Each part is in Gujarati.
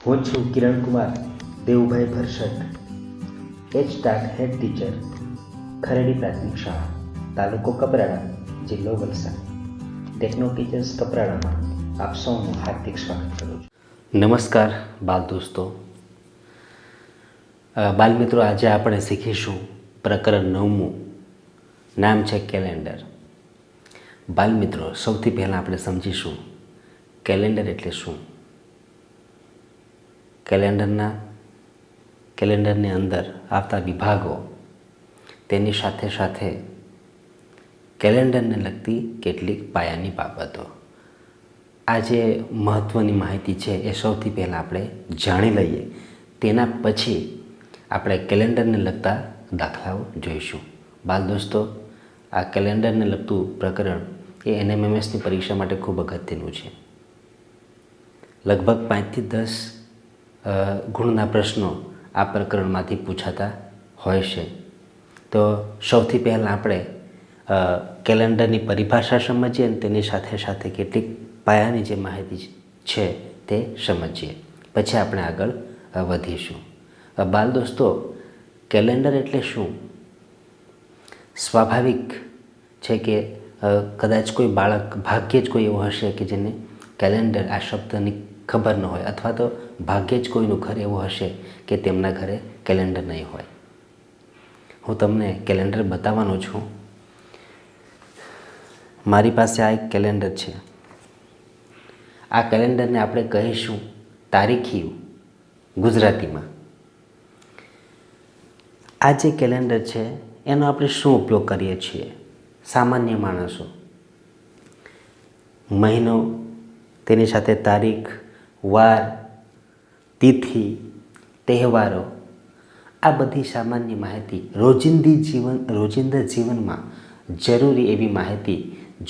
હું છું કિરણ કુમાર દેવુભાઈ ભરસટ, એચ સ્ટાર્ટ હેડ ટીચર, ખરેડી પ્રાથમિક શાળા, તાલુકો કપરાડા, જિલ્લો વલસાડ. ટેકનો ટીચર્સ કપરાડામાં આપ સૌનું હાર્દિક સ્વાગત કરું છું. નમસ્કાર બાલ દોસ્તો, બાલ મિત્રો, આજે આપણે શીખીશું પ્રકરણ 9મું, નામ છે કેલેન્ડર. બાલ મિત્રો, સૌથી પહેલાં આપણે સમજીશું કેલેન્ડર એટલે શું. કેલેન્ડરની અંદર આવતા વિભાગો, તેની સાથે સાથે કેલેન્ડરને લગતી કેટલીક પાયાની બાબતો. આ જે મહત્ત્વની માહિતી છે એ સૌથી પહેલાં આપણે જાણી લઈએ. તેના પછી આપણે કેલેન્ડરને લગતા દાખલાઓ જોઈશું. બાલ દોસ્તો, આ કેલેન્ડરને લગતું પ્રકરણ એ NMMSની પરીક્ષા માટે ખૂબ અગત્યનું છે. લગભગ 5 થી 10 ગુણના પ્રશ્નો આ પ્રકરણમાંથી પૂછાતા હોય છે. તો સૌથી પહેલાં આપણે કેલેન્ડરની પરિભાષા સમજીએ અને તેની સાથે સાથે કેટલીક પાયાની જે માહિતી છે તે સમજીએ, પછી આપણે આગળ વધીશું. બાલ દોસ્તો, કેલેન્ડર એટલે શું? સ્વાભાવિક છે કે કદાચ કોઈ બાળક, ભાગ્યે જ કોઈ એવું હશે કે જેને કેલેન્ડર આ શબ્દની ખબર ન હોય, અથવા તો ભાગ્યે જ કોઈનું ઘર એવું હશે કે તેમના ઘરે કેલેન્ડર નહીં હોય. હું તમને કેલેન્ડર બતાવવાનો છું. મારી પાસે આ એક કેલેન્ડર છે. આ કેલેન્ડરને આપણે કહીશું તારીખિયું ગુજરાતીમાં. આ જે કેલેન્ડર છે એનો આપણે શું ઉપયોગ કરીએ છીએ? સામાન્ય માણસો મહિનો, તેની સાથે તારીખ, વાર, તિથિ, તહેવારો, આ બધી સામાન્ય માહિતી રોજિંદા જીવનમાં જરૂરી એવી માહિતી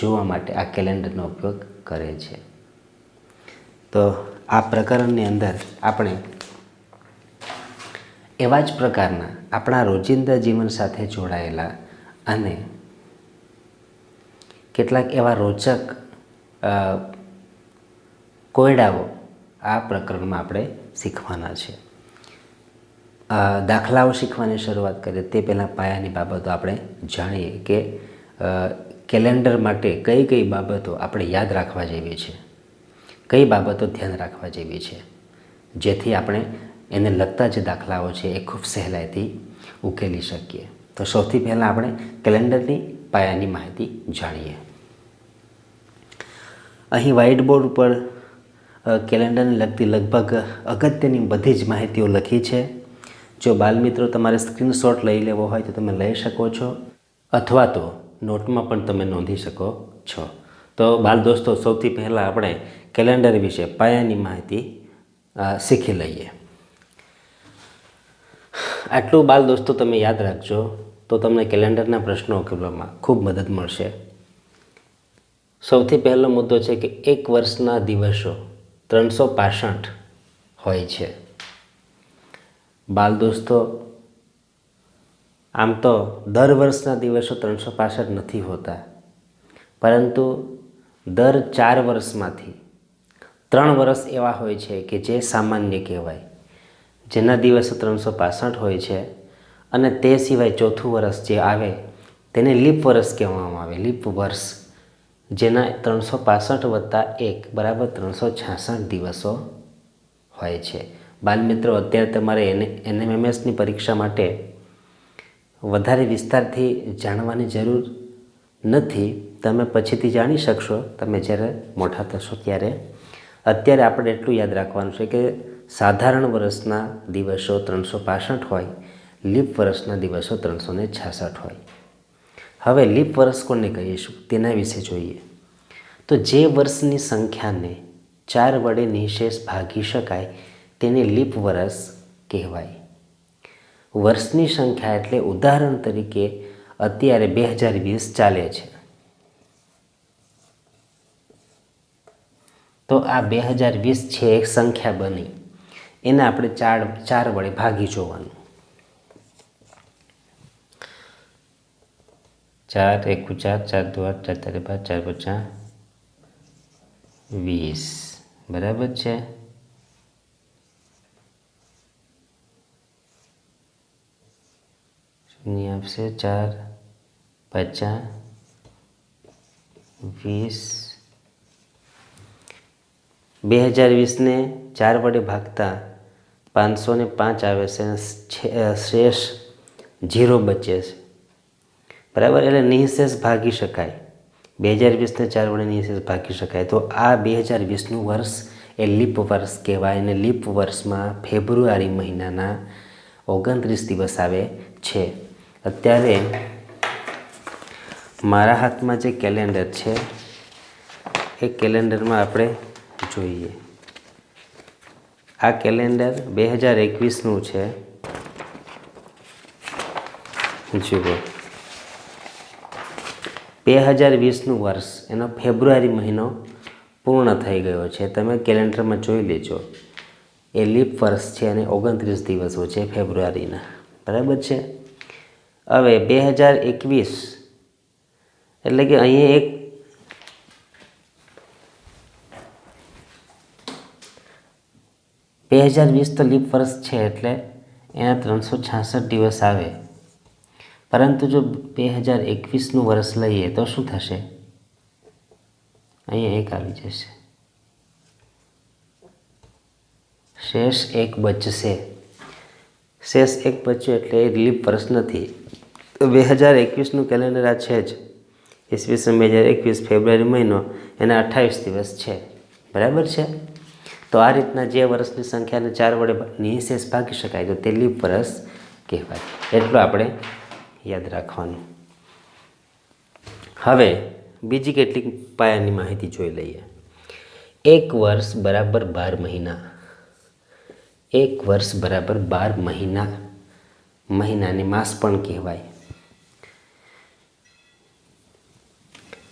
જોવા માટે આ કેલેન્ડરનો ઉપયોગ કરે છે. તો આ પ્રકરણની અંદર આપણે એવા જ પ્રકારના આપણા રોજિંદા જીવન સાથે જોડાયેલા અને કેટલાક એવા રોચક કોયડાઓ આ પ્રકરણમાં આપણે શીખવાના છે. દાખલાઓ શીખવાની શરૂઆત કરીએ તે પહેલાં પાયાની બાબતો આપણે જાણીએ કે કેલેન્ડર માટે કઈ કઈ બાબતો આપણે યાદ રાખવા જેવી છે, કઈ બાબતો ધ્યાન રાખવા જેવી છે, જેથી આપણે એને લગતા જે દાખલાઓ છે એ ખૂબ સહેલાઈથી ઉકેલી શકીએ. તો સૌથી પહેલાં આપણે કેલેન્ડરની પાયાની માહિતી જાણીએ. અહીં વ્હાઇટ બોર્ડ ઉપર કેલેન્ડરને લગતી લગભગ અગત્યની બધી જ માહિતીઓ લખી છે. જો બાલમિત્રો તમારે સ્ક્રીનશોટ લઈ લેવો હોય તો તમે લઈ શકો છો, અથવા તો નોટમાં પણ તમે નોંધી શકો છો. તો બાલ દોસ્તો, સૌથી પહેલાં આપણે કેલેન્ડર વિશે પાયાની માહિતી શીખી લઈએ. આટલું બાલ દોસ્તો તમે યાદ રાખજો તો તમને કેલેન્ડરના પ્રશ્નો ઉકેલવામાં ખૂબ મદદ મળશે. સૌથી પહેલો મુદ્દો છે કે એક વર્ષના દિવસો 365 હોય છે. બાલ દોસ્તો, આમ તો દર વર્ષના દિવસો 365 નથી હોતા, પરંતુ દર 4 વર્ષમાંથી 3 વર્ષ એવા હોય છે કે જે સામાન્ય કહેવાય, જેના દિવસો 365 હોય છે, અને તે સિવાય ચોથું વર્ષ જે આવે તેને લીપ વર્ષ કહેવામાં આવે. લીપ વર્ષ, જેના 365 વત્તા 1 બરાબર 366 દિવસો હોય છે. બાલમિત્રો, અત્યારે તમારે NMMSની પરીક્ષા માટે વધારે વિસ્તારથી જાણવાની જરૂર નથી. તમે પછીથી જાણી શકશો તમે જ્યારે મોટા થશો ત્યારે. અત્યારે આપણે એટલું યાદ રાખવાનું છે કે સાધારણ વર્ષના દિવસો 365 હોય, લીપ વર્ષના દિવસો 366 હોય. હવે લીપ વર્ષ કોને કહીશું તેના વિશે જોઈએ. તો જે વર્ષની સંખ્યાને 4 વડે નિશેષ ભાગી શકાય તેને લીપ વર્ષ કહેવાય. વર્ષની સંખ્યા એટલે ઉદાહરણ તરીકે અત્યારે 2020 ચાલે છે, તો આ 2020 છે એક સંખ્યા બની, એને આપણે 4 વડે ભાગી જોવાનું. 4 × 1 = 4, 4 × 2 = 8, 4 × 4 = 12, 4 × 5 = 20, બરાબર છે. ની આવશે 4 50 20 2020 ને 4 વડે ભાગતા 505 આવે છે અને શેષ 0 બચે છે બરાબર. એટલે નિઃશેષ ભાગી શકાય 2020 ને 4 વડે નિઃશેષ ભાગી શકાય. તો આ 2020નું વર્ષ એ લીપ વર્ષ કહેવાય અને લીપ વર્ષમાં ફેબ્રુઆરી મહિનાના 29 દિવસ આવે છે. અત્યારે મારા હાથમાં જે કેલેન્ડર છે એ કેલેન્ડરમાં આપણે જોઈએ. આ કેલેન્ડર 2021નું છે. જુઓ 2020નું વર્ષ એનો ફેબ્રુઆરી મહિનો પૂર્ણ થઈ ગયો છે. તમે કેલેન્ડરમાં જોઈ લેજો. એ લીપ વર્ષ છે અને 29 દિવસો છે ફેબ્રુઆરીના. બરાબર છે. હવે 2021 એટલે કે અહીંયા એક $2020 તો લીપ વર્ષ છે એટલે એના 366 દિવસ આવે. પરંતુ જો 2021નું વર્ષ લઈએ તો શું થશે? અહીંયા 1 આવી જશે, શેષ 1 બચશે. શેષ 1 બચ્યું એટલે એ લીપ વર્ષ નથી. તો 2021નું કેલેન્ડર આ છે જ. ઈસવીસન 2021 ફેબ્રુઆરી મહિનો એના 28 દિવસ છે. બરાબર છે. તો આ રીતના જે વર્ષની સંખ્યાને 4 વડે નિઃશેષ ભાગી શકાય તો તે લીપ વર્ષ કહેવાય. એટલું આપણે યાદ રાખવાનું. હવે બીજી કેટલીક પાયાની માહિતી જોઈ લઈએ. 1 વર્ષ બરાબર 12 મહિના. 1 વર્ષ બરાબર 12 મહિના. મહિનાને માસ પણ કહેવાય.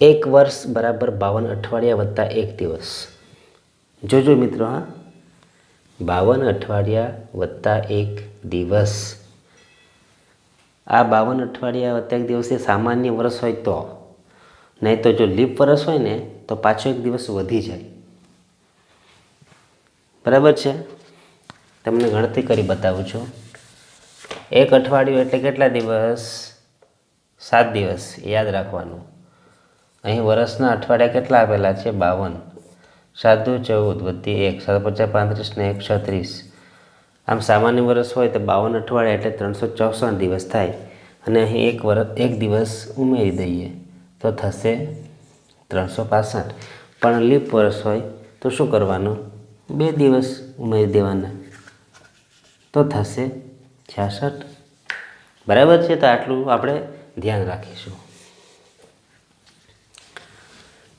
1 વર્ષ બરાબર 52 અઠવાડિયા વત્તા 1 દિવસ. જોજો મિત્રો, હા, 52 અઠવાડિયા વત્તા 1 દિવસ. આ 52 અઠવાડિયા વત્તા 1 દિવસ એ સામાન્ય વર્ષ હોય તો, નહીં તો જો લીપ વર્ષ હોય ને તો પાછો 1 દિવસ વધી જાય. બરાબર છે. તમને ગણતરી કરી બતાવું છું. 1 અઠવાડિયું એટલે કેટલા દિવસ? 7 દિવસ. યાદ રાખવાનું. અહીં વર્ષના અઠવાડિયા કેટલા આપેલા છે? 52. 7 14 વધી 1 7 50 35 ને 1 36. આમ સામાન્ય વર્ષ હોય તો 52 અઠવાડિયા એટલે 364 દિવસ થાય. અને અહીં 1 દિવસ ઉમેરી દઈએ તો થશે 365. પણ લીપ વર્ષ હોય તો શું કરવાનું? 2 દિવસ ઉમેરી દેવાના તો થશે 66. બરાબર છે. તો આટલું આપણે ધ્યાન રાખીશું.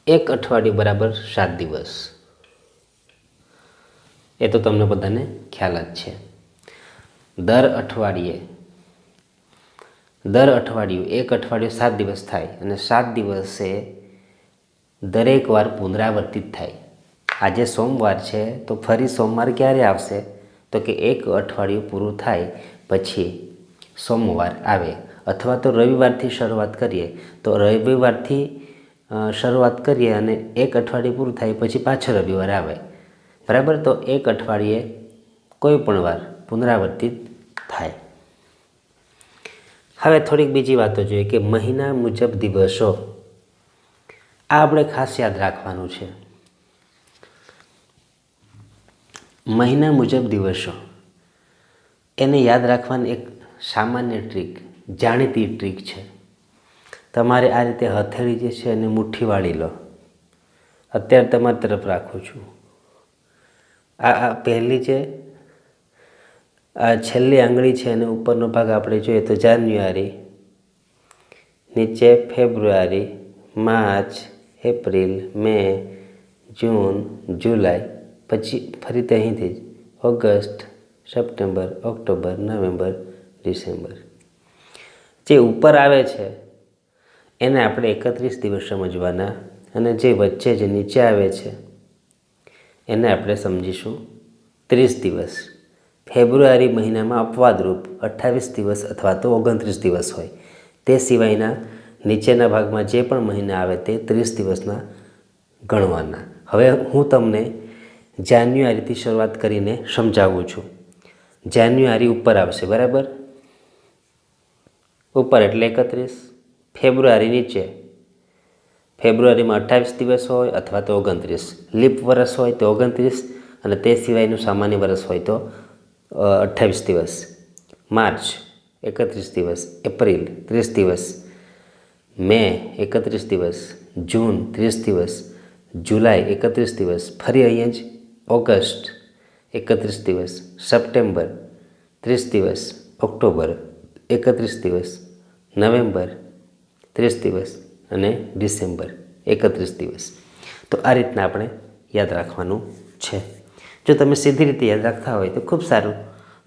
1 અઠવાડિયું બરાબર 7 દિવસ. એ તો તમને બધાને ખ્યાલ જ છે. દર અઠવાડિયું 1 અઠવાડિયું 7 દિવસ થાય અને 7 દિવસે દરેક વાર પુનરાવર્તિત થાય. આજે સોમવાર છે તો ફરી સોમવાર ક્યારે આવશે? તો કે 1 અઠવાડિયું પૂરું થાય પછી સોમવાર આવે. અથવા તો રવિવારથી શરૂઆત કરીએ તો રવિવારથી શરૂઆત કરીએ અને 1 અઠવાડિયું પૂરું થાય પછી પાછો રવિવાર આવે. બરાબર. તો 1 અઠવાડિયે કોઈ પણ વાર પુનરાવર્તિત થાય. હવે થોડીક બીજી વાતો જોઈએ કે મહિના મુજબ દિવસો. આ આપણે ખાસ યાદ રાખવાનું છે. મહિના મુજબ દિવસો એને યાદ રાખવાની એક સામાન્ય ટ્રીક, જાણીતી ટ્રીક છે. તમારે આ રીતે હથેળી જે છે એને મુઠ્ઠી વાળી લો. અત્યારે તમારી તરફ રાખું છું. આ પહેલી છે, આ છેલ્લી આંગળી છે અને ઉપરનો ભાગ આપણે જોઈએ તો જાન્યુઆરી, નીચે ફેબ્રુઆરી, માર્ચ, એપ્રિલ, મે, જૂન, જુલાઈ, પછી ફરીથી અહીંથી જ August, September, October, November, December. જે ઉપર આવે છે એને આપણે 31 દિવસ સમજવાના અને જે વચ્ચે જે નીચે આવે છે એને આપણે સમજીશું 30 દિવસ. ફેબ્રુઆરી મહિનામાં અપવાદરૂપ 28 દિવસ અથવા તો 29 દિવસ હોય. તે સિવાયના નીચેના ભાગમાં જે પણ મહિના આવે તે 30 દિવસના ગણવાના. હવે હું તમને જાન્યુઆરીથી શરૂઆત કરીને સમજાવું છું. જાન્યુઆરી ઉપર આવશે. બરાબર. ઉપર એટલે 31, ફેબ્રુઆરી નીચે, ફેબ્રુઆરીમાં 28 દિવસ હોય અથવા તો 29, લીપ વર્ષ હોય તો 29 અને તે સિવાયનું સામાન્ય વર્ષ હોય તો 28 દિવસ, માર્ચ 31 દિવસ, એપ્રિલ 30 દિવસ, મે 31 દિવસ, જૂન 30 દિવસ, જુલાઈ 31 દિવસ, ફરી અહીંયા જ ઓગસ્ટ 31 દિવસ, સપ્ટેમ્બર 30 દિવસ, ઓક્ટોબર 31 દિવસ, નવેમ્બર 30 દિવસ અને ડિસેમ્બર 31 દિવસ. તો આ રીતના આપણે યાદ રાખવાનું છે. જો તમે સીધી રીતે યાદ રાખતા હોય તો ખૂબ સારું,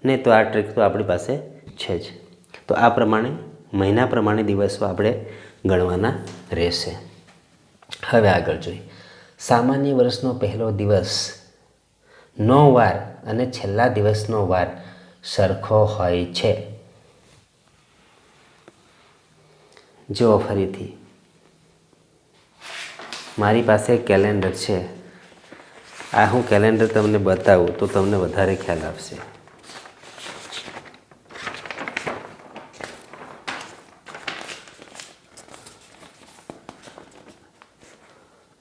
નહીં તો આ ટ્રીક તો આપણી પાસે છે જ. તો આ પ્રમાણે મહિના પ્રમાણે દિવસો આપણે ગણવાના રહેશે. હવે આગળ જોઈએ. સામાન્ય વર્ષનો પહેલો દિવસનો વાર અને છેલ્લા દિવસનો વાર સરખો હોય છે. જુઓ ફરીથી, મારી પાસે કેલેન્ડર છે. આ હું કેલેન્ડર તમને બતાવું તો તમને વધારે ખ્યાલ આવશે.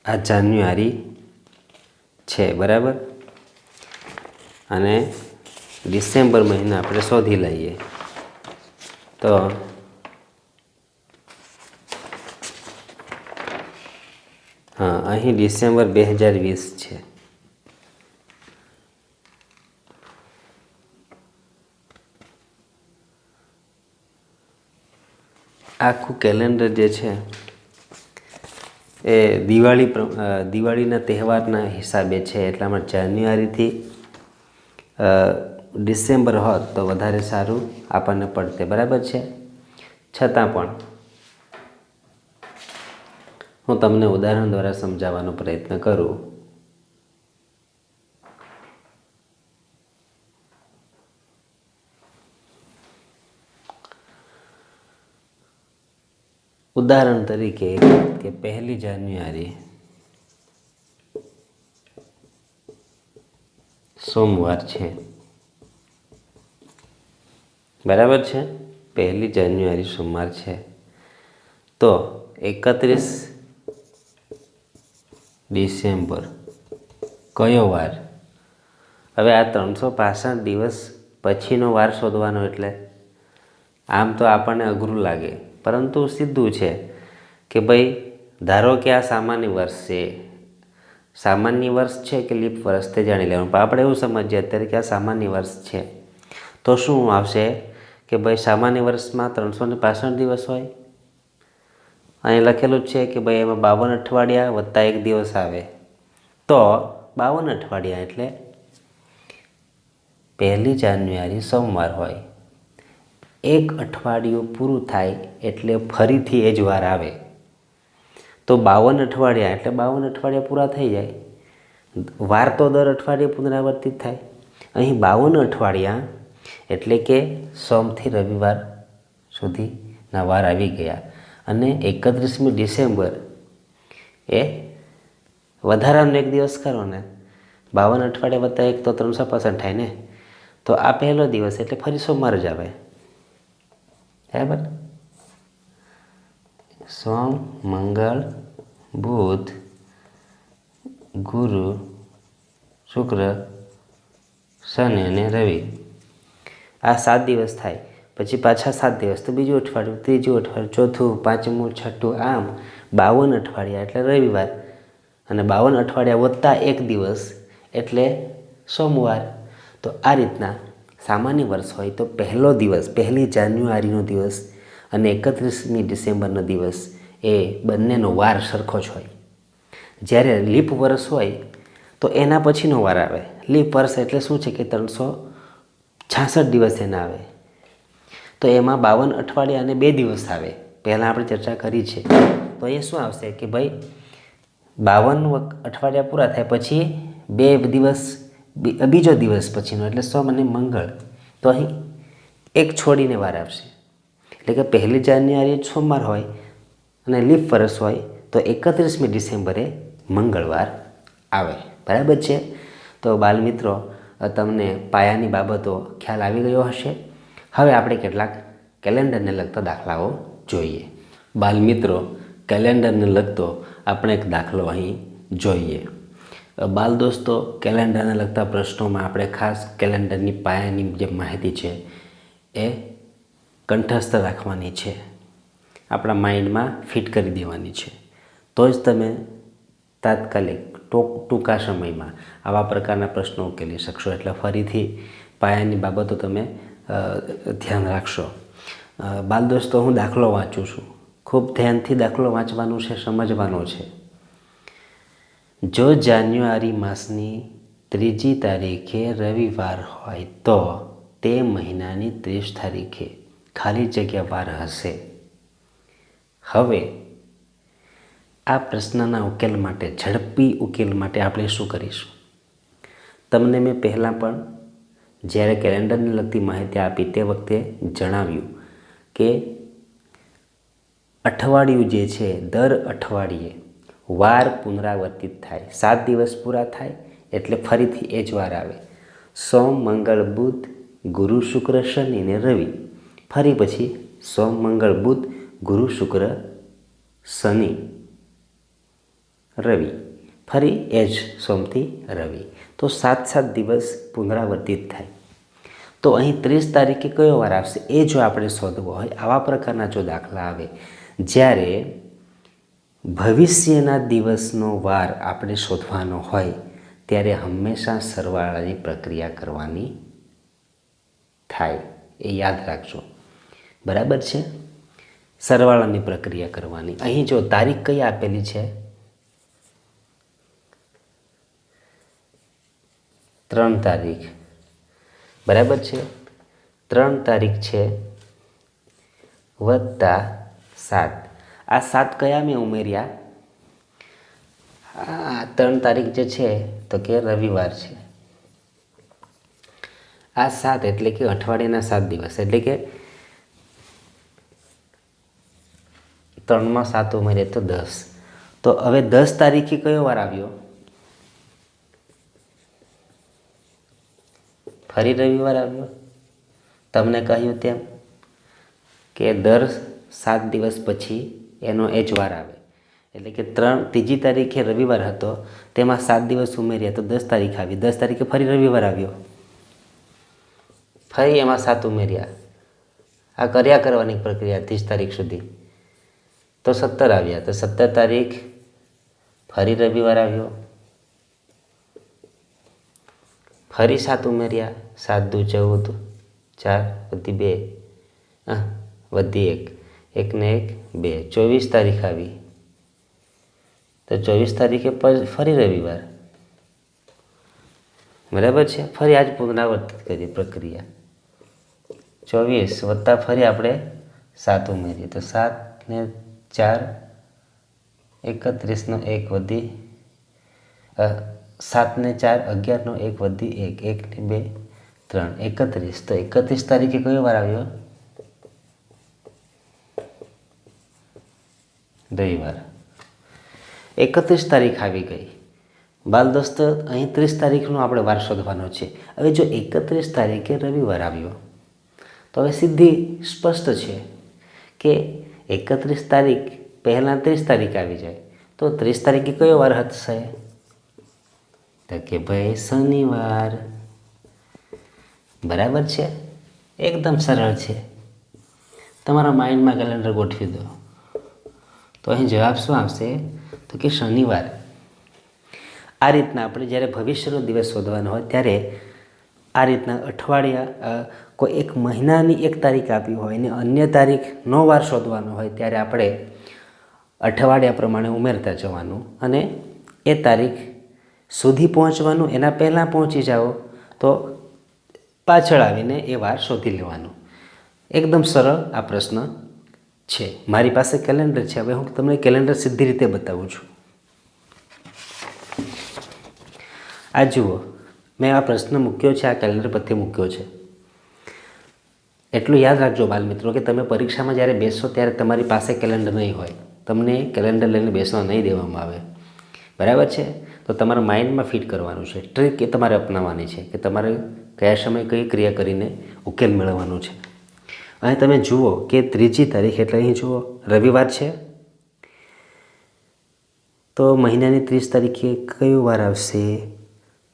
આ જાન્યુઆરી છે, બરાબર, અને ડિસેમ્બર મહિના આપણે શોધી લઈએ તો હા, અહીં ડિસેમ્બર 2020 છે. આખું કેલેન્ડર જે છે એ દિવાળીના તહેવારના હિસાબે છે. એટલામાં જાન્યુઆરીથી ડિસેમ્બર હોત તો વધારે સારું આપણને પડતે, બરાબર છે. છતાં પણ હું તમને ઉદાહરણ દ્વારા સમજાવવાનો પ્રયત્ન કરું. ઉદાહરણ તરીકે કે 1 જાન્યુઆરી સોમવાર છે, બરાબર છે. 1 જાન્યુઆરી સોમવાર છે તો 31 ડિસેમ્બર કયો વાર? હવે આ 365 દિવસ પછીનો વાર શોધવાનો એટલે આમ તો આપણને અઘરું લાગે, પરંતુ સીધું છે કે ભાઈ ધારો કે આ સામાન્ય વર્ષ છે. સામાન્ય વર્ષ છે કે લીપ વર્ષ તે જાણી લેવાનું. પણ આપણે એવું સમજીએ અત્યારે કે આ સામાન્ય વર્ષ છે તો શું આવશે કે ભાઈ સામાન્ય વર્ષમાં 365 દિવસ હોય. અહીં લખેલું જ છે કે ભાઈ એમાં 52 અઠવાડિયા વત્તા 1 દિવસ આવે તો 52 અઠવાડિયા એટલે 1 જાન્યુઆરી સોમવાર હોય. 1 અઠવાડિયું પૂરું થાય એટલે ફરીથી એ જ વાર આવે તો 52 અઠવાડિયા એટલે 52 અઠવાડિયા પૂરા થઈ જાય. વાર તો દર અઠવાડિયે પુનરાવર્તિત થાય. અહીં 52 અઠવાડિયા એટલે કે સોમથી રવિવાર સુધીના વાર આવી ગયા અને 31મી ડિસેમ્બર એ વધારાનો 1 દિવસ કરો ને, 52 અઠવાડિયા વત્તા 1 તો 365 થાય ને, તો આ પહેલો દિવસ એટલે ફરી સોમવાર જ આવે, બરાબર. સોમ, મંગળ, બુધ, ગુરુ, શુક્ર, શનિ અને રવિ, આ 7 દિવસ થાય. પછી પાછા 7 દિવસ તો બીજું અઠવાડિયું, ત્રીજું અઠવાડિયું, ચોથું, પાંચમું, છઠ્ઠું, આમ 52 અઠવાડિયા એટલે રવિવાર અને 52 અઠવાડિયા વત્તા 1 દિવસ એટલે સોમવાર. તો આ રીતના સામાન્ય વર્ષ હોય તો પહેલો દિવસ 1 જાન્યુઆરીનો દિવસ અને 31મી ડિસેમ્બરનો દિવસ એ બંનેનો વાર સરખો જ હોય. જ્યારે લીપ વર્ષ હોય તો એના પછીનો વાર આવે. લીપ વર્ષ એટલે શું છે કે 366 દિવસ એના આવે તો એમાં 52 અઠવાડિયા અને 2 દિવસ આવે. પહેલાં આપણે ચર્ચા કરી છે. તો એ શું આવશે કે ભાઈ 52 અઠવાડિયા પૂરા થાય પછી 2 દિવસ, બીજો દિવસ પછીનો એટલે સોમ અને મંગળ, તો અહીં 1 છોડીને વાર આવશે. એટલે કે 1 જાન્યુઆરી સોમવાર હોય અને લીપ વર્ષ હોય તો 31મી ડિસેમ્બરે મંગળવાર આવે, બરાબર છે. તો બાલમિત્રો, તમને પાયાની બાબતો ખ્યાલ આવી ગયો હશે. હવે આપણે કેટલાક કેલેન્ડરને લગતા દાખલાઓ જોઈએ. બાલમિત્રો, કેલેન્ડરને લગતો આપણે એક દાખલો અહીં જોઈએ. બાલ દોસ્તો, કેલેન્ડરને લગતા પ્રશ્નોમાં આપણે ખાસ કેલેન્ડરની પાયાની જે માહિતી છે એ કંઠસ્થ રાખવાની છે, આપણા માઇન્ડમાં ફિટ કરી દેવાની છે. તો જ તમે તાત્કાલિક ટૂંકા સમયમાં આવા પ્રકારના પ્રશ્નો ઉકેલી શકશો. એટલે ફરીથી પાયાની બાબતો તમે ધ્યાન રાખશો. બાલ દોસ્તો, હું દાખલો વાંચું છું. ખૂબ ધ્યાનથી દાખલો વાંચવાનું છે, સમજવાનો છે. જો જાન્યુઆરી માસની 3જી તારીખે રવિવાર હોય તો તે મહિનાની 30 તારીખે ખાલી જગ્યા વાર હશે. હવે આ પ્રશ્નના ઉકેલ માટે, ઝડપી ઉકેલ માટે આપણે શું કરીશું? તમને મેં પહેલાં પણ જ્યારે કેલેન્ડરને લગતી માહિતી આપી તે વખતે જણાવ્યું કે અઠવાડિયું જે છે, દર અઠવાડિયે વાર પુનરાવર્તિત થાય. 7 દિવસ પૂરા થાય એટલે ફરીથી એ જ વાર આવે. સોમ, મંગળ, બુધ, ગુરુ, શુક્ર, શનિ ને રવિ. ફરી પછી સોમ, મંગળ, બુધ, ગુરુ, શુક્ર, શનિ, રવિ. ફરી એ જ સોમથી રવિ. તો 7 દિવસ પુનરાવર્તિત થાય. તો અહીં 30 તારીખે કયો વાર આવશે એ જો આપણે શોધવો હોય, આવા પ્રકારના જો દાખલા આવે જ્યારે ભવિષ્યના દિવસનો વાર આપણે શોધવાનો હોય ત્યારે હંમેશા સરવાળાની પ્રક્રિયા કરવાની થાય. એ યાદ રાખજો, બરાબર છે? સરવાળાની પ્રક્રિયા કરવાની. અહીં જો તારીખ કઈ આપેલી છે? 3 તારીખ, બરાબર છે? 3 તારીખ છે વત્તા 7. આ 7 કયા મેં ઉમેર્યા? આ 3 તારીખ જે છે તો કે રવિવાર છે. આ 7 એટલે કે અઠવાડિયાના 7 દિવસ, એટલે કે 3માં 7 ઉમેરીએ તો 10. તો હવે 10 તારીખે કયો વાર આવ્યો? ફરી રવિવાર આવ્યો. તમને કહ્યું તેમ કે દર 7 દિવસ પછી એનો એ જ વાર આવે. એટલે કે 3જી તારીખે રવિવાર હતો, તેમાં 7 દિવસ ઉમેર્યા તો 10 તારીખ આવી. 10 તારીખે ફરી રવિવાર આવ્યો, ફરી એમાં 7 ઉમેર્યા. આ કર્યા કરવાની પ્રક્રિયા 30 તારીખ સુધી. તો 17 આવ્યા. તો 17 તારીખ ફરી રવિવાર આવ્યો, ફરી 7 ઉમેર્યા. 7 દુ 14, 4 વધી 2, વધી 1, 1 ને 1 2, 24 તારીખ આવી. તો 24 તારીખે ફરી રવિવાર, બરાબર છે? ફરી આજ પુનરાવર્તિત કરી પ્રક્રિયા. 24 વત્તા ફરી આપણે 7 ઉમેરીએ તો 7 ને 4 31 નો 1 વધી 7 ને 4 11 નો 1 વધી 1, 1 ને 2 3, 31. તો 31 તારીખે કયો વાર આવ્યો? રવિવાર. 31 તારીખ આવી ગઈ. બાલ દોસ્તો, અહીં 30 તારીખનો આપણે વાર શોધવાનો છે. હવે જો 31 તારીખે રવિવાર આવ્યો તો હવે સીધી સ્પષ્ટ છે કે 31 તારીખ પહેલાં 30 તારીખ આવી જાય તો 30 તારીખે કયો વાર હશે? તો કે ભાઈ શનિવાર. બરાબર છે? એકદમ સરળ છે. તમારા માઇન્ડમાં કેલેન્ડર ગોઠવી દો તો અહીં જવાબ શું આવશે? તો કે શનિવાર. આ રીતના આપણે જ્યારે ભવિષ્યનો દિવસ શોધવાનો હોય ત્યારે આ રીતના અઠવાડિયા કોઈ એક મહિનાની એક તારીખ આપી હોય અને અન્ય તારીખનો વાર શોધવાનો હોય ત્યારે આપણે અઠવાડિયા પ્રમાણે ઉમેરતા જવાનું અને એ તારીખ સુધી પહોંચવાનું. એના પહેલાં પહોંચી જાઓ તો પાછળ આવીને એ વાર શોધી લેવાનું. એકદમ સરળ આ પ્રશ્ન છે. મારી પાસે કેલેન્ડર છે. હવે હું તમને કેલેન્ડર સીધી રીતે બતાવું છું. આ જુઓ, મેં આ પ્રશ્ન મૂક્યો છે, આ કેલેન્ડર પરથી મૂક્યો છે. એટલું યાદ રાખજો બાલ મિત્રો કે તમે પરીક્ષામાં જ્યારે બેસો ત્યારે તમારી પાસે કેલેન્ડર નહીં હોય, તમને કેલેન્ડર લઈને બેસવા નહીં દેવામાં આવે, બરાબર છે? તો તમારા માઇન્ડમાં ફિટ કરવાનું છે. ટ્રીક એ તમારે અપનાવવાની છે કે તમારે કયા સમયે કઈ ક્રિયા કરીને ઉકેલ મેળવવાનો છે. અહીં તમે જુઓ કે 3જી તારીખ એટલે અહીં જુઓ રવિવાર છે, તો મહિનાની 30 તારીખે કયો વાર આવશે?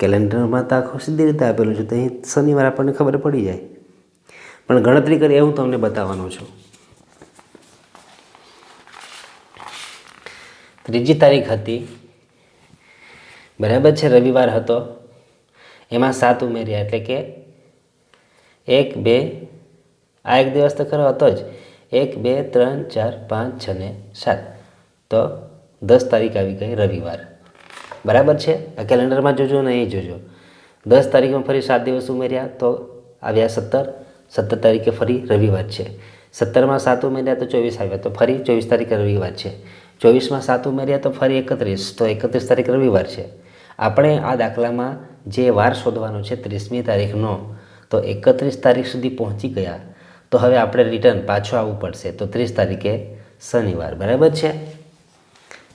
કેલેન્ડરમાં તો આખું સીધી રીતે આપેલું છે, તો અહીં શનિવાર આપણને ખબર પડી જાય, પણ ગણતરી કરી એવું તમને બતાવવાનું છું. 3જી તારીખ હતી, બરાબર છે, રવિવાર હતો, એમાં 7 ઉમેર્યા એટલે કે 1 2, આ એક દિવસ તો ખરો હતો જ, 1 2 3 4 5 6 ને 7, તો 10 તારીખ આવી ગઈ રવિવાર, બરાબર છે. આ કેલેન્ડરમાં જોજો ને અહીં જોજો. 10 તારીખમાં ફરી 7 દિવસ ઉમેર્યા તો આવ્યા 17 તારીખે ફરી રવિવાર છે. 17માં 7 ઉમેર્યા તો 24 આવ્યા, તો ફરી 24 તારીખે રવિવાર છે. 24માં 7 ઉમેર્યા તો ફરી 31, તો 31 તારીખ રવિવાર છે. આપણે આ દાખલામાં જે વાર શોધવાનો છે 30મી તારીખનો, તો 31 તારીખ સુધી પહોંચી ગયા, તો હવે આપણે રિટર્ન પાછું આવવું પડશે, તો 30 તારીખે શનિવાર, બરાબર છે.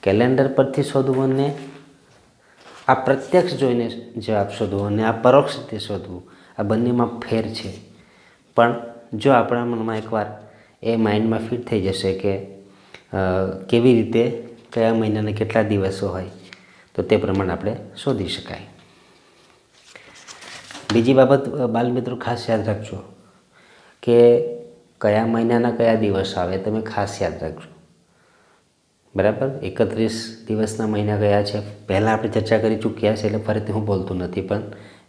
કેલેન્ડર પરથી શોધવું અને આ પ્રત્યક્ષ જોઈને જવાબ શોધવો અને આ પરોક્ષ રીતે શોધવું, આ બંનેમાં ફેર છે. પણ જો આપણા મનમાં એકવાર એ માઇન્ડમાં ફિટ થઈ જશે કે કેવી રીતે કયા મહિનાના કેટલા દિવસો હોય, તો તે પ્રમાણે આપણે શોધી શકાય. બીજી બાબત બાલમિત્રો ખાસ યાદ રાખજો કે કયા મહિનાના કયા દિવસ આવે, તમે ખાસ યાદ રાખજો, બરાબર. 31 દિવસના મહિના કયા છે પહેલાં આપણે ચર્ચા કરી ચૂક્યા છે, એટલે ફરીથી હું બોલતો નથી, પણ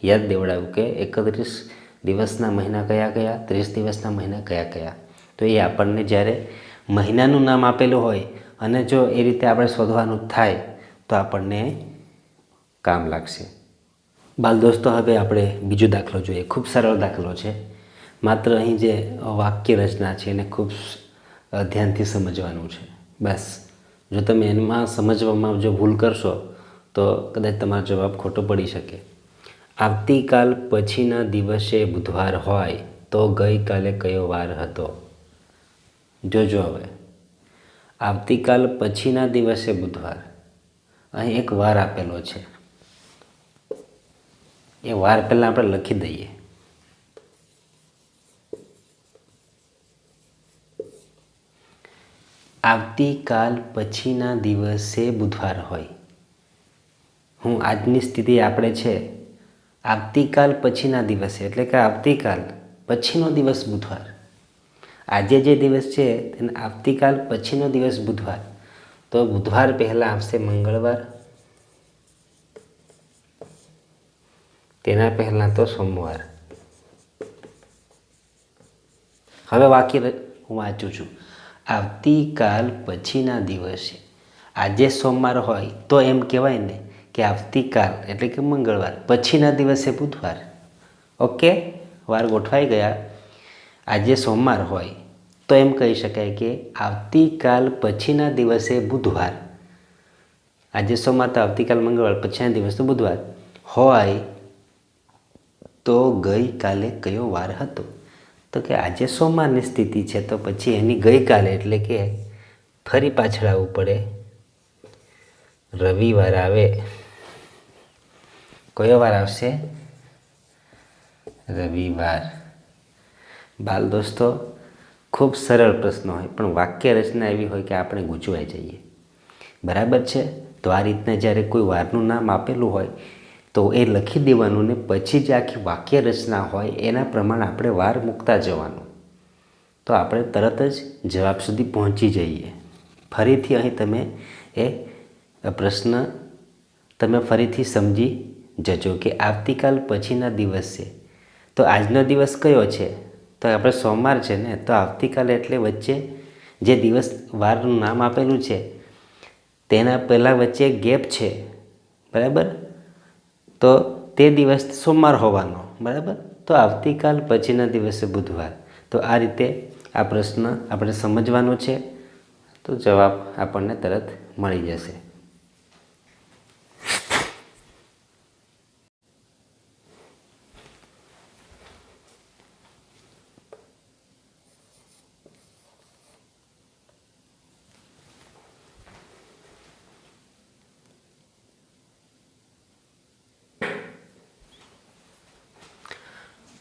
યાદ દેવડાવું કે 31 દિવસના મહિના કયા કયા, 30 દિવસના મહિના કયા કયા. તો એ આપણને જ્યારે મહિનાનું નામ આપેલું હોય અને જો એ રીતે આપણે શોધવાનું થાય તો આપણને કામ લાગશે. બાલ દોસ્તો, હવે આપણે બીજો દાખલો જોઈએ. ખૂબ સરળ દાખલો છે, માત્ર અહીં જે વાક્ય રચના છે એને ખૂબ ધ્યાનથી સમજવાનું છે, બસ. જો તમે એમાં સમજવામાં જો ભૂલ કરશો તો કદાચ તમારો જવાબ ખોટો પડી શકે. આવતીકાલ પછીના દિવસે બુધવાર હોય તો ગઈકાલે કયો વાર હતો? જોજો હવે, આવતીકાલ પછીના દિવસે બુધવાર, અહીં એક વાર આપેલો છે, એ વાર પહેલાં આપણે લખી દઈએ. આવતીકાલ પછીના દિવસે બુધવાર હોય. હું આજની સ્થિતિ આપણે છે આવતીકાલ પછીના દિવસે, એટલે કે આવતીકાલ પછીનો દિવસ બુધવાર. આજે જે દિવસ છે તેને આવતીકાલ પછીનો દિવસ બુધવાર, તો બુધવાર પહેલાં આવશે મંગળવાર, તેના પહેલાં તો સોમવાર. હવે વાક્ય હું વાંચું છું. આવતીકાલ પછીના દિવસે, આજે સોમવાર હોય તો એમ કહેવાય ને કે આવતીકાલ એટલે કે મંગળવાર, પછીના દિવસે બુધવાર. ઓકે, વાર ગોઠવાઈ ગયા. આજે સોમવાર હોય તો એમ કહી શકાય કે આવતીકાલ પછીના દિવસે બુધવાર. આજે સોમવાર તો આવતીકાલ મંગળવાર, પછીના દિવસ તો બુધવાર હોય તો ગઈકાલે કયો વાર હતો? તો કે આજે સોમવારની સ્થિતિ છે, તો પછી એની ગઈકાલે એટલે કે ફરી પાછળ આવવું પડે, રવિવાર આવે. કયો વાર આવશે? રવિવાર. બાલ દોસ્તો, ખૂબ સરળ પ્રશ્ન હોય પણ વાક્ય રચના એવી હોય કે આપણે ગૂંચવાઈ જઈએ, બરાબર છે. તો આ રીતના જ્યારે કોઈ વારનું નામ આપેલું હોય તો એ લખી દેવાનું ને પછી જે આખી વાક્ય રચના હોય એના પ્રમાણે આપણે વાર મૂકતા જવાનું, તો આપણે તરત જ જવાબ સુધી પહોંચી જઈએ. ફરીથી અહીં તમે એ પ્રશ્ન તમે ફરીથી સમજી જજો કે આવતીકાલ પછીના દિવસે, તો આજનો દિવસ કયો છે? તો આપણે સોમવાર છે ને, તો આવતીકાલે એટલે વચ્ચે જે દિવસ વારનું નામ આપેલું છે તેના પહેલાં વચ્ચે ગેપ છે, બરાબર. તો તે દિવસ સોમવાર હોવાનો, બરાબર. તો આવતીકાલ પછીના દિવસે બુધવાર. તો આ રીતે આ પ્રશ્ન આપણે સમજવાનો છે, તો જવાબ આપણને તરત મળી જશે.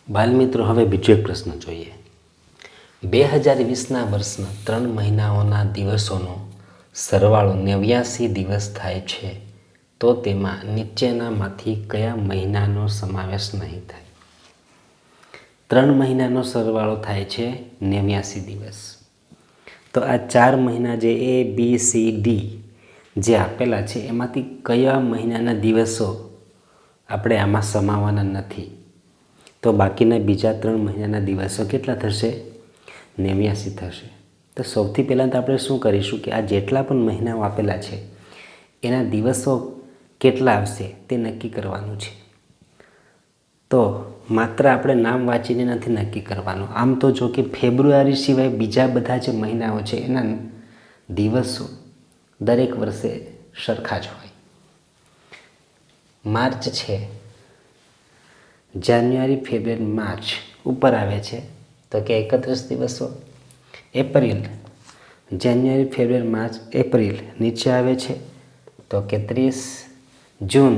બાલમિત્રો, હવે બીજો એક પ્રશ્ન જોઈએ. 2020ના વર્ષના 3 મહિનાઓના દિવસોનો સરવાળો 89 દિવસ થાય છે તો તેમાં નીચેનામાંથી કયા મહિનાનો સમાવેશ નહીં થાય? 3 મહિનાનો સરવાળો થાય છે 89 દિવસ. તો આ 4 મહિના જે ABCD જે આપેલા છે એમાંથી કયા મહિનાના દિવસો આપણે આમાં સમાવવાના નથી? તો બાકીના બીજા 3 મહિનાના દિવસો કેટલા થશે? 89 થશે. તો સૌથી પહેલાં તો આપણે શું કરીશું કે આ જેટલા પણ મહિનાઓ આપેલા છે એના દિવસો કેટલા આવશે તે નક્કી કરવાનું છે. તો માત્ર આપણે નામ વાંચીને નથી નક્કી કરવાનું. આમ તો જો કે ફેબ્રુઆરી સિવાય બીજા બધા જે મહિનાઓ છે એના દિવસો દરેક વર્ષે સરખા જ હોય. માર્ચ છે, જાન્યુઆરી, ફેબ્રુઆરી, માર્ચ ઉપર આવે છે તો કે 31 દિવસો. એપ્રિલ, જાન્યુઆરી, ફેબ્રુઆરી, માર્ચ, એપ્રિલ નીચે આવે છે તો કે 30. જૂન,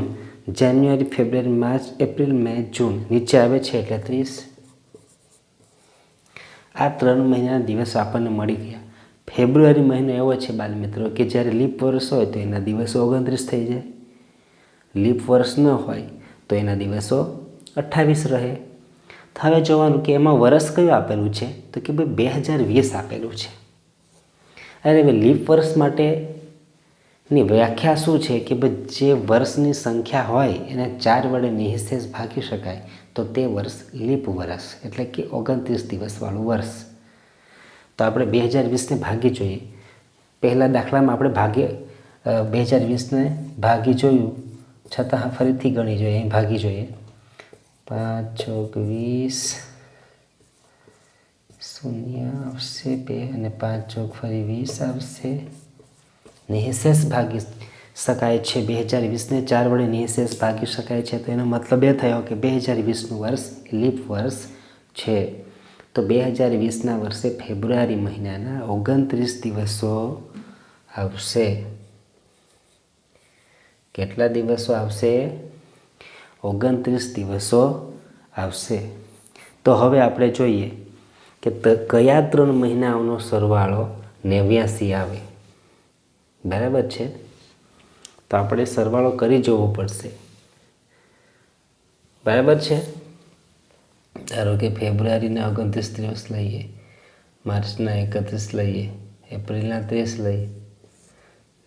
જાન્યુઆરી, ફેબ્રુઆરી, માર્ચ, એપ્રિલ, મે, જૂન નીચે આવે છે એટલે 30. આ 3 મહિનાના દિવસો આપણને મળી ગયા. ફેબ્રુઆરી મહિનો એવો છે બાલ મિત્રો કે જ્યારે લીપ વર્ષ હોય તો એના દિવસો 29 થઈ જાય. લીપ વર્ષ ન હોય તો એના દિવસો 28 રહે. હવે જોવાનું કે એમાં વર્ષ કયું આપેલું છે તો કે ભાઈ 2020 આપેલું છે. અરે ભાઈ લીપ વર્ષ માટેની વ્યાખ્યા શું છે કે ભાઈ જે વર્ષની સંખ્યા હોય એને 4 વડે નિઃશેષ ભાગી શકાય તો તે વર્ષ લીપ વર્ષ એટલે કે 29 દિવસવાળું વર્ષ. તો આપણે 2020ને ભાગી જોઈએ. પહેલાં દાખલામાં આપણે 2020ને ભાગી જોયું છતાં ફરીથી ગણી જોઈએ, અહીં ભાગી જોઈએ. 5 ચોક 20, શૂન્ય આવશે 2 અને 5 ચોક ફરી 20 આવશે. નિઃશેષ ભાગી શકાય છે 2020ને 4 વડે નિઃશેષ ભાગી શકાય છે. તો એનો મતલબ એ થયો કે 2020નું વર્ષ લીપ વર્ષ છે. તો 2020ના વર્ષે ફેબ્રુઆરી મહિનાના 29 દિવસો આવશે. કેટલા દિવસો આવશે? 29 દિવસો આવશે. તો હવે આપણે જોઈએ કે કયા 3 મહિનાઓનો સરવાળો 89 આવે. બરાબર છે? તો આપણે સરવાળો કરી જોવો પડશે. બરાબર છે? ધારો કે ફેબ્રુઆરીના 29 દિવસ લઈએ, માર્ચના 31 લઈએ, એપ્રિલના 30 લઈએ,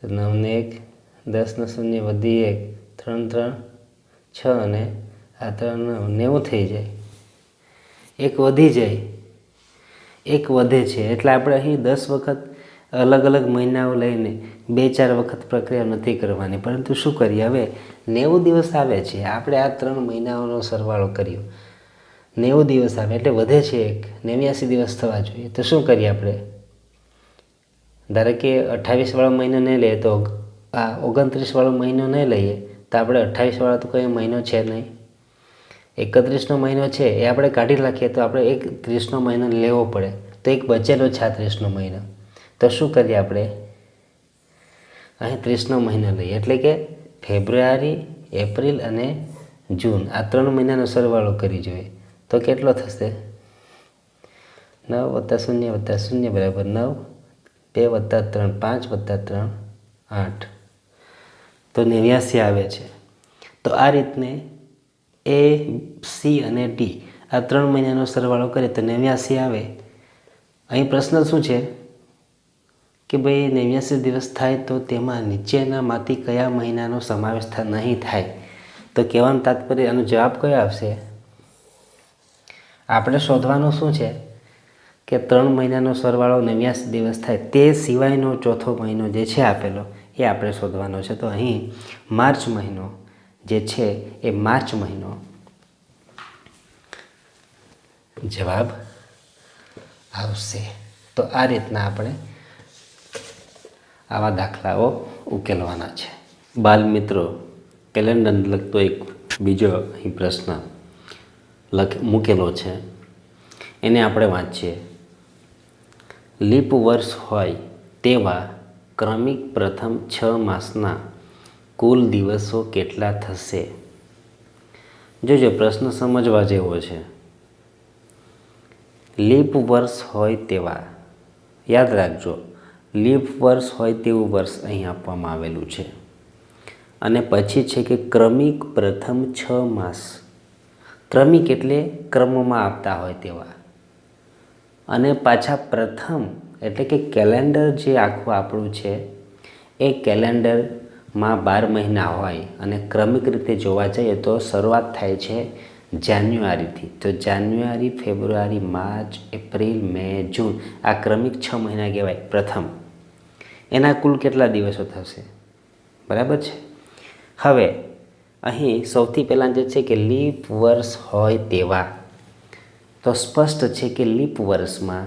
9 ને 1, 10 ને 0 વધી 1, 3 3 6 અને આ 3 90 થઈ જાય. એક વધી જાય, એક વધે છે એટલે આપણે અહીં 10 વખત અલગ અલગ મહિનાઓ લઈને 2-4 વખત પ્રક્રિયા નથી કરવાની. પરંતુ શું કરીએ, હવે 90 દિવસ આવે છે, આપણે આ 3 મહિનાઓનો સરવાળો કર્યો, 90 દિવસ આવે એટલે વધે છે એક, 89 દિવસ થવા જોઈએ. તો શું કરીએ આપણે? ધારો કે 28 વાળો મહિનો નહીં લઈએ તો આ 29 વાળો મહિનો નહીં લઈએ તો આપણે 28 વાળો તો કોઈ મહિનો છે નહીં. 31નો મહિનો છે એ આપણે કાઢી નાખીએ તો આપણે 30નો મહિનો લેવો પડે. તો એક બચેલો 36નો મહિનો. તો શું કરીએ આપણે? અહીં 30નો મહિનો લઈએ એટલે કે ફેબ્રુઆરી, એપ્રિલ અને જૂન આ 3 મહિનાનો સરવાળો કરી જોઈએ. તો કેટલો થશે? 9 + 0 + 0 બરાબર 9, 2 + 3 5 + 3 8. તો 89 આવે છે. તો આ રીતને A, C અને D આ 3 મહિનાનો સરવાળો કરીએ તો 89 આવે. અહીં પ્રશ્ન શું છે કે ભાઈ 89 દિવસ થાય તો તેમાં નીચેનામાંથી કયા મહિનાનો સમાવેશ નહીં થાય? તો કહેવાનું તાત્પર્ય આનો જવાબ કયો આવશે? આપણે શોધવાનું શું છે કે 3 મહિનાનો સરવાળો 89 દિવસ થાય તે સિવાયનો ચોથો મહિનો જે છે આપેલો એ આપણે શોધવાનો છે. તો અહીં માર્ચ મહિનો જે છે એ માર્ચ મહિનો જવાબ આવશે. તો આ રીતના આપણે આવા દાખલાઓ ઉકેલવાના છે. બાલ મિત્રો, કેલેન્ડરને લગતો એક બીજો અહીં પ્રશ્ન મૂકેલો છે, એને આપણે વાંચીએ. લીપ વર્ષ હોય તેવા ક્રમિક પ્રથમ 6 માસના કુલ દિવસો કેટલા થશે? જોજો પ્રશ્ન સમજવા જેવો છે. લીપ વર્ષ હોય તેવા, યાદ રાખજો, લીપ વર્ષ હોય તેવું વર્ષ અહીં આપવામાં આવેલું છે. અને પછી છે કે ક્રમિક પ્રથમ 6 માસ. ક્રમિક એટલે ક્રમમાં આપતા હોય તેવા. અને પાછા પ્રથમ એટલે કે કેલેન્ડર જે આખું આપણું છે એ કેલેન્ડરમાં 12 મહિના હોય અને ક્રમિક રીતે જોવા જઈએ તો શરૂઆત થાય છે જાન્યુઆરીથી. તો જાન્યુઆરી, ફેબ્રુઆરી, માર્ચ, એપ્રિલ, મે, જૂન આ ક્રમિક 6 મહિના કહેવાય પ્રથમ. એના કુલ કેટલા દિવસો થશે? બરાબર છે. હવે અહીં સૌથી પહેલાં જે છે કે લીપ વર્ષ હોય તેવા, તો સ્પષ્ટ છે કે લીપ વર્ષમાં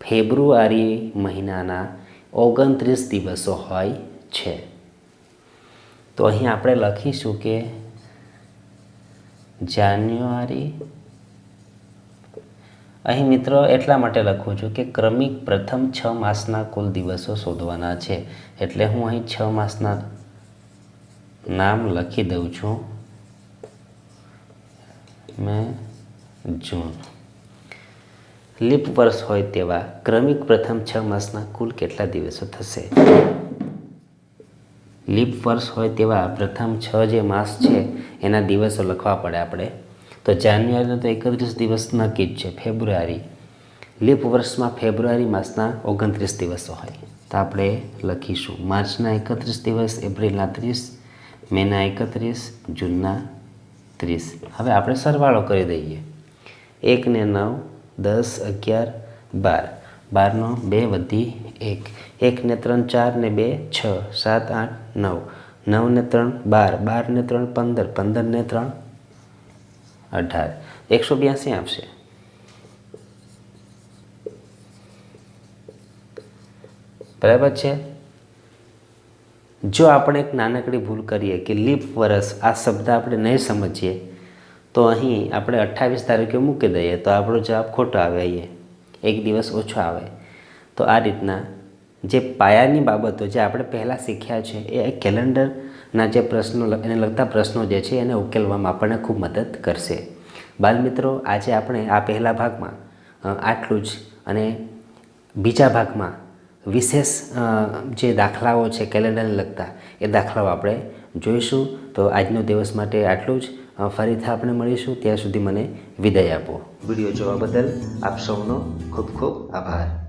ફેબ્રુઆરી મહિનાના 29 દિવસો હોય છે. તો અહીં આપણે લખીશું કે જાન્યુઆરી, અહીં મિત્રો એટલા માટે લખું છું કે ક્રમિક પ્રથમ 6 માસના કુલ દિવસો શોધવાના છે. એટલે હું અહીં 6 માસના નામ લખી દઉં છું. મે, જૂન. લીપ વર્ષ હોય તેવા ક્રમિક પ્રથમ 6 માસના કુલ કેટલા દિવસો થશે? લીપ વર્ષ હોય તેવા પ્રથમ 6 જે માસ છે એના દિવસો લખવા પડે આપણે. તો જાન્યુઆરીનો તો 31 દિવસ નક્કી જ છે. ફેબ્રુઆરી, લીપ વર્ષમાં ફેબ્રુઆરી માસના 29 દિવસો હોય તો આપણે લખીશું માર્ચના 31 દિવસ, એપ્રિલના 30, મેના 31, જૂનના 30. હવે આપણે સરવાળો કરી દઈએ. 1 ને 9, 10, 11, 12. 12 નો 2 વધી 1. 1 ને 3 4 ને 2 6, 7 8 9. 9 ને 3 12, 12 ને 3 15, 15 ને 3 18. 182 આવશે. બરાબર છે. જો આપણે એક નાનકડી ભૂલ કરીએ કે લીપ વર્ષ આ શબ્દ આપણે નહીં સમજીએ તો અહીં આપણે 28 તારીખે મૂકી દઈએ તો આપણો જવાબ ખોટો આવે. અહીંયા એક દિવસ ઓછો આવે. તો આ રીતના જે પાયાની બાબતો જે આપણે પહેલાં શીખ્યા છે એ કેલેન્ડરના જે પ્રશ્નો એને લગતા પ્રશ્નો જે છે એને ઉકેલવામાં આપણને ખૂબ મદદ કરશે. બાલમિત્રો, આજે આપણે આ પહેલા ભાગમાં આટલું જ, અને બીજા ભાગમાં વિશેષ જે દાખલાઓ છે કેલેન્ડરને લગતા એ દાખલાઓ આપણે જોઈશું. તો આજનો દિવસ માટે આટલું જ. ફરીથી આપણે મળીશું. ત્યાં સુધી મને વિદાય આપો. વિડીયો જોવા બદલ આપ સૌનો ખૂબ ખૂબ આભાર.